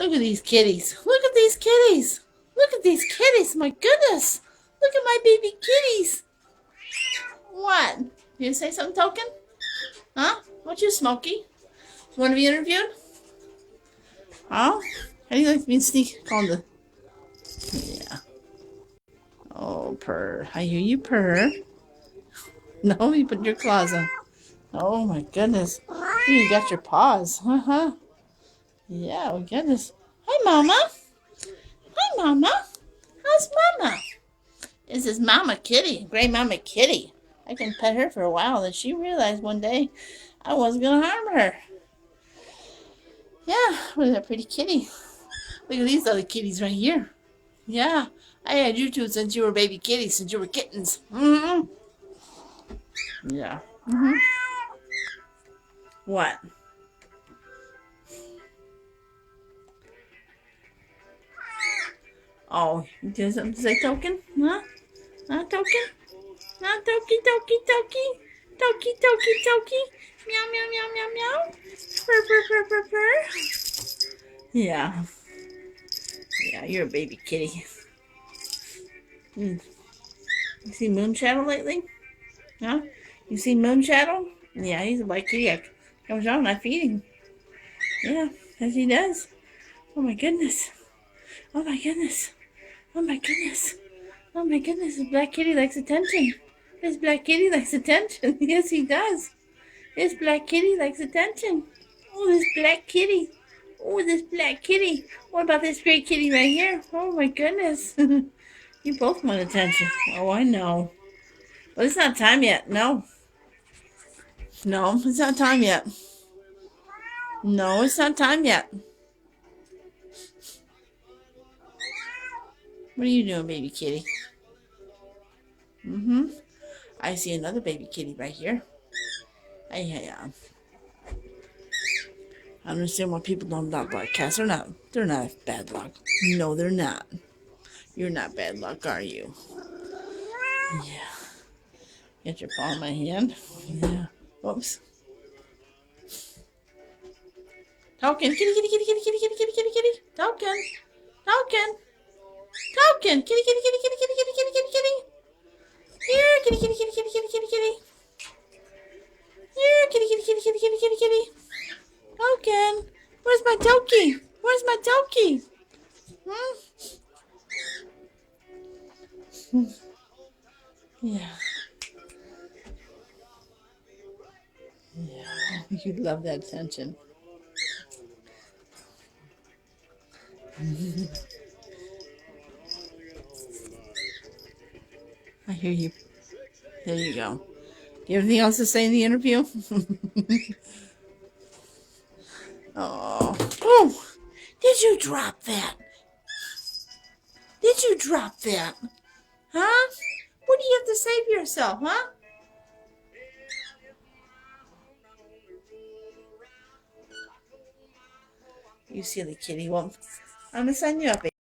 Look at these kitties. Look at these kitties. Look at these kitties. My goodness. Look at my baby kitties. What? You say something, Token? Huh? What you, Smoky? Want to be interviewed? Huh? How do you like being sneaky on the... Yeah. Oh, purr. I hear you purr. No, you put your claws on. Oh, my goodness. You got your paws. Uh-huh. Yeah, oh, goodness. Hi, Mama. Hi, Mama. How's Mama? This is Mama Kitty, Gray Mama Kitty. I can pet her for a while, and she realized one day I wasn't going to harm her. Yeah, look at that pretty kitty. Look at these other kitties right here. Yeah, I had you two since you were baby kitties, since you were kittens. Mm-hmm. Yeah. Mm-hmm. What? Oh, you got something to say, Token? Huh? Huh, Token? Huh, Toki, Toki, Toki? Toki, Toki, Toki? Meow, meow, meow, meow, meow? Purr, purr, purr, purr, purr? Yeah. Yeah, you're a baby kitty. You see Moon Shadow lately? Huh? You see Moon Shadow? Yeah, he's a black kitty. Comes on, I feed him. Yeah, as he does. Oh my goodness. Oh my goodness. Oh my goodness. Oh my goodness, this black kitty likes attention. This black kitty likes attention. Yes, he does. This black kitty likes attention. Oh, this black kitty. Oh, this black kitty. What about this gray kitty right here? Oh my goodness. You both want attention. Oh, I know. But it's not time yet. No. No, it's not time yet. No, it's not time yet. What are you doing, baby kitty? Mm-hmm. I see another baby kitty right here. I understand why people don't adopt black cats. They're not bad luck. No, they're not. You're not bad luck, are you? Yeah. Get your paw in my hand. Yeah. Whoops. Token. Kitty, kitty, kitty, kitty, kitty, kitty, kitty, kitty, kitty. Token. Token. Token. Kitty, kitty, kitty, kitty, kitty, kitty, kitty, kitty, kitty. Here, kitty, kitty, kitty, kitty, kitty, kitty, kitty. Here, kitty, kitty, kitty, kitty, kitty, kitty, kitty. Token. Where's my Toki? Where's my Toki? Yeah. Yeah. You'd love that attention. I hear you. There you go. Do you have anything else to say in the interview? Oh. Oh! Did you drop that? Did you drop that? Huh? What do you have to say for yourself, huh? You silly kitty. Well, I'm going to sign you up.